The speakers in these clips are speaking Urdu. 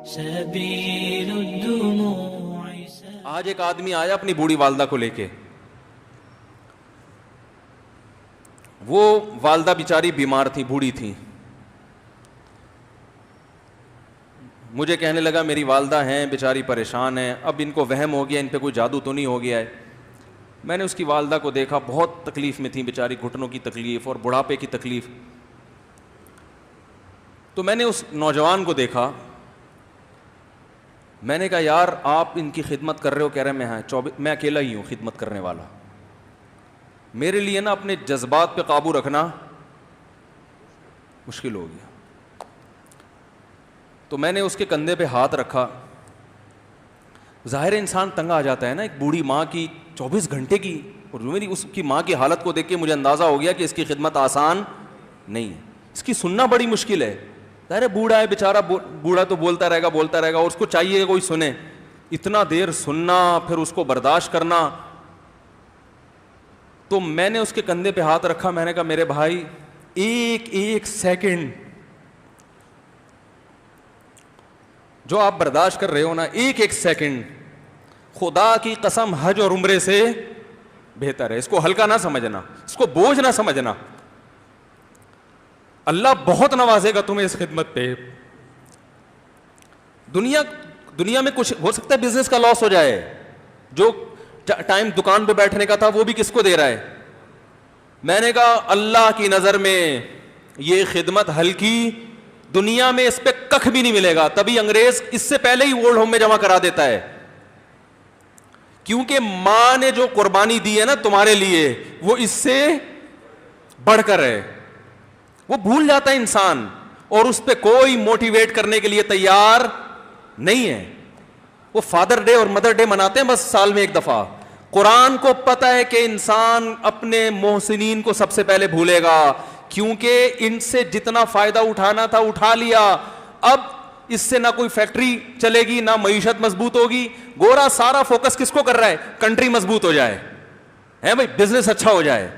سبيل الدموع. آج ایک آدمی آیا اپنی بوڑھی والدہ کو لے کے. وہ والدہ بیچاری بیمار تھی, بوڑھی تھی. مجھے کہنے لگا میری والدہ ہیں بیچاری پریشان ہیں, اب ان کو وہم ہو گیا, ان پہ کوئی جادو تو نہیں ہو گیا ہے. میں نے اس کی والدہ کو دیکھا, بہت تکلیف میں تھی بیچاری, گھٹنوں کی تکلیف اور بڑھاپے کی تکلیف. تو میں نے اس نوجوان کو دیکھا, میں نے کہا یار آپ ان کی خدمت کر رہے ہو؟ کہہ رہے میں اکیلا ہی ہوں خدمت کرنے والا. میرے لیے نا اپنے جذبات پہ قابو رکھنا مشکل ہو گیا. تو میں نے اس کے کندھے پہ ہاتھ رکھا. ظاہر انسان تنگ آ جاتا ہے نا, ایک بوڑھی ماں کی 24 گھنٹے کی, اور میری اس کی ماں کی حالت کو دیکھ کے مجھے اندازہ ہو گیا کہ اس کی خدمت آسان نہیں ہے, اس کی سننا بڑی مشکل ہے. ظاہر ہے بوڑھا ہے بیچارہ, بوڑھا تو بولتا رہے گا, اور اس کو چاہیے کہ کوئی سنے. اتنا دیر سننا, پھر اس کو برداشت کرنا. تو میں نے اس کے کندھے پہ ہاتھ رکھا, میں نے کہا میرے بھائی ایک سیکنڈ جو آپ برداشت کر رہے ہو نا, ایک سیکنڈ خدا کی قسم حج اور عمرے سے بہتر ہے. اس کو ہلکا نہ سمجھنا, اس کو بوجھ نہ سمجھنا. اللہ بہت نوازے گا تمہیں اس خدمت پہ. دنیا میں کچھ ہو سکتا ہے بزنس کا لاس ہو جائے, جو ٹائم دکان پہ بیٹھنے کا تھا وہ بھی کس کو دے رہا ہے. میں نے کہا اللہ کی نظر میں یہ خدمت ہلکی, دنیا میں اس پہ ککھ بھی نہیں ملے گا. تبھی انگریز اس سے پہلے ہی اولڈ ہوم میں جمع کرا دیتا ہے, کیونکہ ماں نے جو قربانی دی ہے نا تمہارے لیے وہ اس سے بڑھ کر ہے. وہ بھول جاتا ہے انسان, اور اس پہ کوئی موٹیویٹ کرنے کے لیے تیار نہیں ہے. وہ فادر ڈے اور مدر ڈے مناتے ہیں بس سال میں ایک دفعہ. قرآن کو پتا ہے کہ انسان اپنے محسنین کو سب سے پہلے بھولے گا, کیونکہ ان سے جتنا فائدہ اٹھانا تھا اٹھا لیا. اب اس سے نہ کوئی فیکٹری چلے گی, نہ معیشت مضبوط ہوگی. گورا سارا فوکس کس کو کر رہا ہے؟ کنٹری مضبوط ہو جائے, ہے بھائی, بزنس اچھا ہو جائے.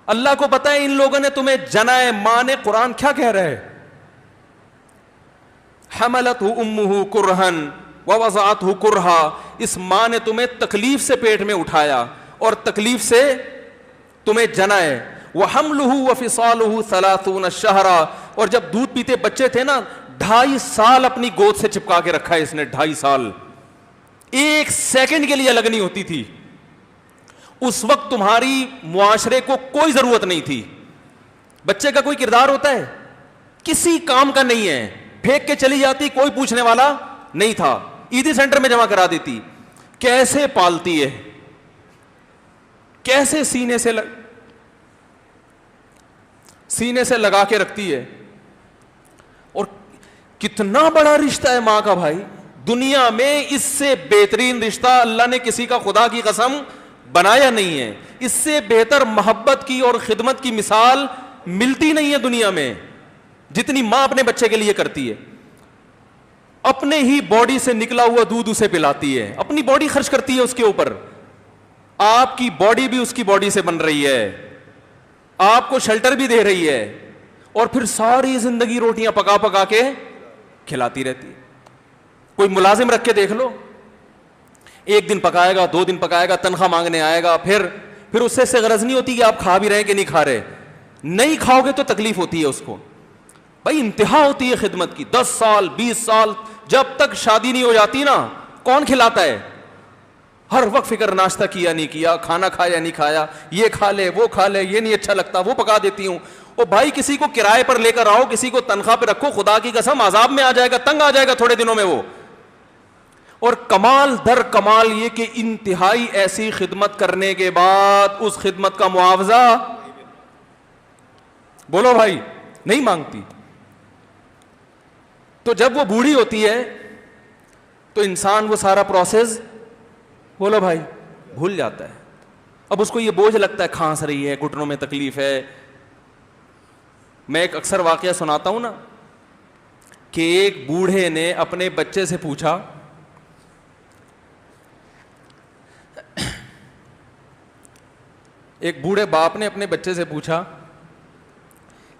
اللہ کو پتا ہے ان لوگوں نے تمہیں جنا ہے. ماں نے, قرآن کیا کہہ رہا ہے؟ حملتہ امہ کرہن ووضعتہ کرہا. اس ماں نے تمہیں تکلیف سے پیٹ میں اٹھایا اور تکلیف سے تمہیں جنا ہے. وحملہ وفصالہ 30 شہرا. اور جب دودھ پیتے بچے تھے نا, 2.5 سال اپنی گود سے چپکا کے رکھا ہے اس نے. 2.5 سال, ایک سیکنڈ کے لیے الگ نہیں ہوتی تھی. اس وقت تمہاری معاشرے کو کوئی ضرورت نہیں تھی. بچے کا کوئی کردار ہوتا ہے؟ کسی کام کا نہیں ہے. پھینک کے چلی جاتی, کوئی پوچھنے والا نہیں تھا. عیدی سینٹر میں جمع کرا دیتی. کیسے پالتی ہے, کیسے سینے سے لگا کے رکھتی ہے. اور کتنا بڑا رشتہ ہے ماں کا بھائی. دنیا میں اس سے بہترین رشتہ اللہ نے کسی کا خدا کی قسم بنایا نہیں ہے. اس سے بہتر محبت کی اور خدمت کی مثال ملتی نہیں ہے دنیا میں, جتنی ماں اپنے بچے کے لیے کرتی ہے. اپنے ہی باڈی سے نکلا ہوا دودھ اسے پلاتی ہے, اپنی باڈی خرچ کرتی ہے اس کے اوپر. آپ کی باڈی بھی اس کی باڈی سے بن رہی ہے, آپ کو شیلٹر بھی دے رہی ہے, اور پھر ساری زندگی روٹیاں پکا پکا کے کھلاتی رہتی ہے. کوئی ملازم رکھ کے دیکھ لو, 1 دن پکائے گا, 2 دن پکائے گا, تنخواہ مانگنے آئے گا. پھر اس سے غرض نہیں ہوتی کہ آپ کھا بھی رہے ہیں کہ نہیں کھا رہے. نہیں کھاؤ گے تو تکلیف ہوتی ہے اس کو. بھائی انتہا ہوتی ہے خدمت کی. 10 سال 20 سال, جب تک شادی نہیں ہو جاتی نا, کون کھلاتا ہے؟ ہر وقت فکر, ناشتہ کیا نہیں کیا, کھانا کھایا نہیں کھایا, یہ کھا لے وہ کھا لے, یہ نہیں اچھا لگتا وہ پکا دیتی ہوں. او بھائی کسی کو کرائے پر لے کر آؤ, کسی کو تنخواہ پہ رکھو, خدا کی قسم عذاب میں آ جائے گا, تنگ آ جائے گا تھوڑے دنوں میں وہ. اور کمال در کمال یہ کہ انتہائی ایسی خدمت کرنے کے بعد اس خدمت کا معاوضہ, بولو بھائی, نہیں مانگتی. تو جب وہ بوڑھی ہوتی ہے تو انسان وہ سارا پروسیس, بولو بھائی, بھول جاتا ہے. اب اس کو یہ بوجھ لگتا ہے, کھانس رہی ہے, گھٹنوں میں تکلیف ہے. میں ایک اکثر واقعہ سناتا ہوں نا, کہ ایک بوڑھے نے اپنے بچے سے پوچھا, ایک بوڑھے باپ نے اپنے بچے سے پوچھا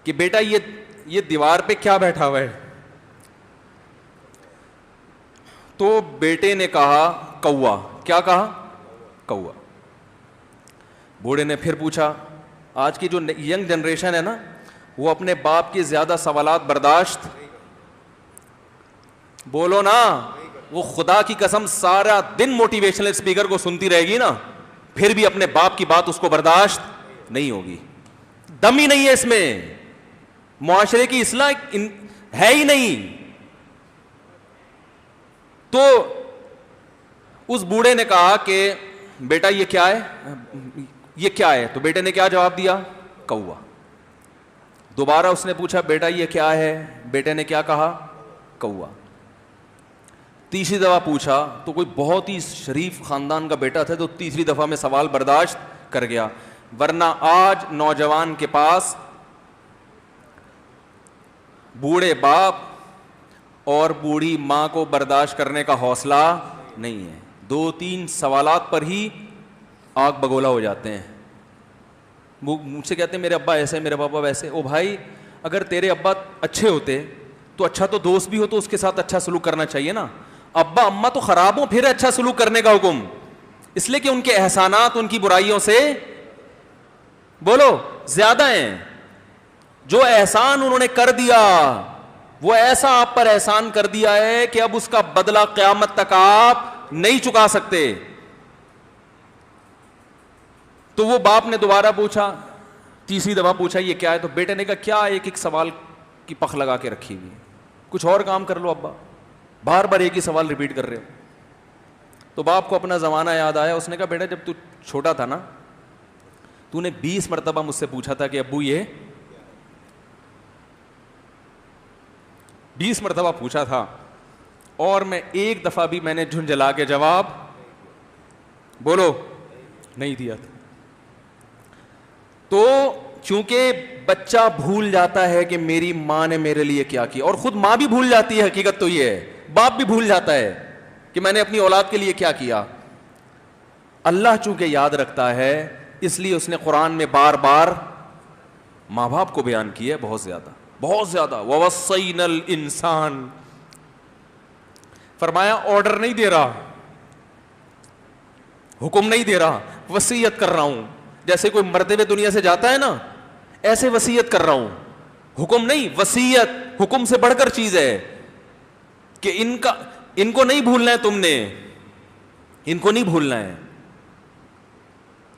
کہ بیٹا یہ دیوار پہ کیا بیٹھا ہوا ہے؟ تو بیٹے نے کہا کوا. کیا کہا؟ کوا. بوڑھے نے پھر پوچھا. آج کی جو ینگ جنریشن ہے نا, وہ اپنے باپ کے زیادہ سوالات برداشت, بولو نا, وہ خدا کی قسم سارا دن موٹیویشنل اسپیکر کو سنتی رہے گی نا, پھر بھی اپنے باپ کی بات اس کو برداشت نہیں ہوگی. دم ہی نہیں ہے اس میں, معاشرے کی اصلاح ہے ہی نہیں. تو اس بوڑھے نے کہا کہ بیٹا یہ کیا ہے, یہ کیا ہے؟ تو بیٹے نے کیا جواب دیا؟ کوا. دوبارہ اس نے پوچھا بیٹا یہ کیا ہے؟ بیٹے نے کیا کہا؟ کوا. تیسری دفعہ پوچھا تو کوئی بہت ہی شریف خاندان کا بیٹا تھا, تو تیسری دفعہ میں سوال برداشت کر گیا. ورنہ آج نوجوان کے پاس بوڑھے باپ اور بوڑھی ماں کو برداشت کرنے کا حوصلہ نہیں ہے. 2-3 سوالات پر ہی آگ بگولا ہو جاتے ہیں. وہ مجھ سے کہتے ہیں میرے ابا ایسے, میرے پاپا ویسے. او بھائی, اگر تیرے ابا اچھے ہوتے تو اچھا تو دوست بھی ہو تو اس کے ساتھ اچھا سلوک کرنا چاہیے نا. ابا اما تو خراب ہوں پھر اچھا سلوک کرنے کا حکم, اس لیے کہ ان کے احسانات ان کی برائیوں سے بولو زیادہ ہیں. جو احسان انہوں نے کر دیا وہ ایسا آپ پر احسان کر دیا ہے کہ اب اس کا بدلہ قیامت تک آپ نہیں چکا سکتے. تو وہ باپ نے دوبارہ پوچھا, تیسری دفعہ پوچھا یہ کیا ہے؟ تو بیٹے نے کہا کیا ایک ایک سوال کی پخ لگا کے رکھی ہوئی, کچھ اور کام کر لو ابا, بار بار ایک ہی سوال ریپیٹ کر رہے ہو. تو باپ کو اپنا زمانہ یاد آیا. اس نے کہا بیٹا جب تو چھوٹا تھا نا, تو نے 20 مرتبہ مجھ سے پوچھا تھا کہ ابو یہ 20 مرتبہ پوچھا تھا, اور میں ایک دفعہ بھی میں نے جھنجھلا کے جواب بولو نہیں دیا تھا. تو چونکہ بچہ بھول جاتا ہے کہ میری ماں نے میرے لیے کیا کیا, اور خود ماں بھی بھول جاتی ہے, حقیقت تو یہ ہے, باپ بھی بھول جاتا ہے کہ میں نے اپنی اولاد کے لیے کیا کیا. اللہ چونکہ یاد رکھتا ہے اس لیے اس نے قرآن میں بار بار ماں باپ کو بیان کیا ہے, بہت زیادہ بہت زیادہ. وَوَصَّيْنَا الْإِنسَانَ, فرمایا آرڈر نہیں دے رہا, حکم نہیں دے رہا, وصیت کر رہا ہوں. جیسے کوئی مرتے ہوئے دنیا سے جاتا ہے نا, ایسے وصیت کر رہا ہوں, حکم نہیں. وصیت حکم سے بڑھ کر چیز ہے کہ ان کو نہیں بھولنا ہے, تم نے ان کو نہیں بھولنا ہے.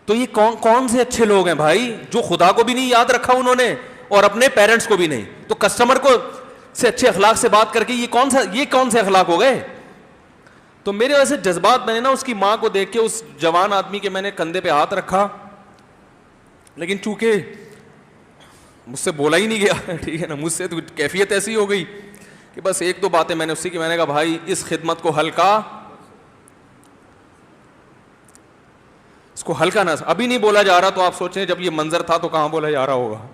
تو یہ کون سے اچھے لوگ ہیں بھائی, جو خدا کو بھی نہیں یاد رکھا انہوں نے اور اپنے پیرنٹس کو بھی نہیں. تو کسٹمر کو سے اچھے اخلاق سے بات کر کے یہ کون سے اخلاق ہو گئے. تو میرے ویسے جذبات, میں نے نا اس کی ماں کو دیکھ کے اس جوان آدمی کے میں نے کندھے پہ ہاتھ رکھا, لیکن چونکہ مجھ سے بولا ہی نہیں گیا, ٹھیک ہے نا, مجھ سے تو کیفیت ایسی ہو گئی کہ بس 1-2 باتیں میں نے اسی کی, میں نے کہا بھائی اس خدمت کو ہلکا, اس کو ہلکا نہ, ابھی نہیں بولا جا رہا تو آپ سوچیں جب یہ منظر تھا تو کہاں بولا جا رہا ہوگا.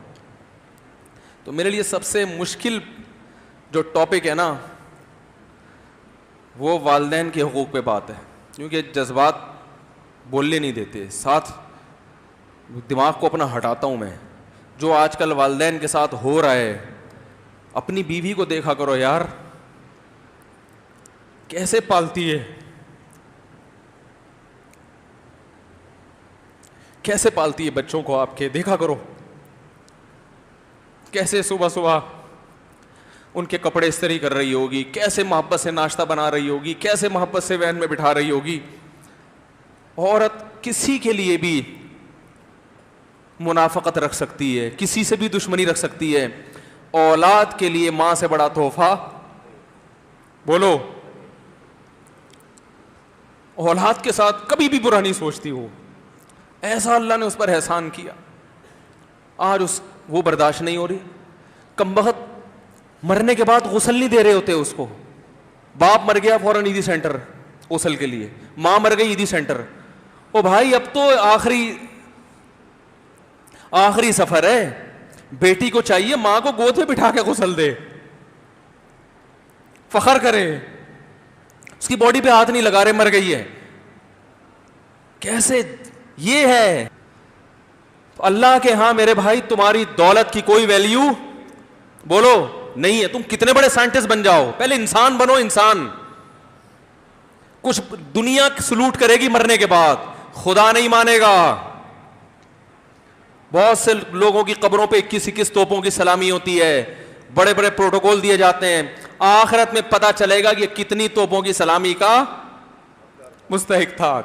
تو میرے لیے سب سے مشکل جو ٹاپک ہے نا وہ والدین کے حقوق پہ بات ہے, کیونکہ جذبات بولنے نہیں دیتے, ساتھ دماغ کو اپنا ہٹاتا ہوں میں. جو آج کل والدین کے ساتھ ہو رہا ہے, اپنی بیوی کو دیکھا کرو یار, کیسے پالتی ہے, کیسے پالتی ہے بچوں کو آپ کے, دیکھا کرو کیسے صبح صبح ان کے کپڑے استری کر رہی ہوگی, کیسے محبت سے ناشتہ بنا رہی ہوگی, کیسے محبت سے وین میں بٹھا رہی ہوگی. عورت کسی کے لیے بھی منافقت رکھ سکتی ہے, کسی سے بھی دشمنی رکھ سکتی ہے. اولاد کے لیے ماں سے بڑا تحفہ بولو, اولاد کے ساتھ کبھی بھی برا نہیں سوچتی ہو. ایسا اللہ نے اس پر احسان کیا, آج وہ برداشت نہیں ہو رہی. کمبخت مرنے کے بعد غسل نہیں دے رہے ہوتے اس کو. باپ مر گیا فوراً عیدی سینٹر غسل کے لیے, ماں مر گئی عیدی سینٹر. او بھائی اب تو آخری سفر ہے, بیٹی کو چاہیے ماں کو گود میں بٹھا کے غسل دے, فخر کرے, اس کی باڈی پہ ہاتھ نہیں لگا رہے, مر گئی ہے. کیسے یہ ہے اللہ کے ہاں میرے بھائی, تمہاری دولت کی کوئی ویلیو بولو نہیں ہے. تم کتنے بڑے سائنٹسٹ بن جاؤ, پہلے انسان بنو, انسان. کچھ دنیا سلوٹ کرے گی مرنے کے بعد, خدا نہیں مانے گا. بہت سے لوگوں کی قبروں پہ 21 توپوں کی سلامی ہوتی ہے, بڑے بڑے پروٹوکول دیے جاتے ہیں, آخرت میں پتہ چلے گا کہ کتنی توپوں کی سلامی کا مستحق تھا.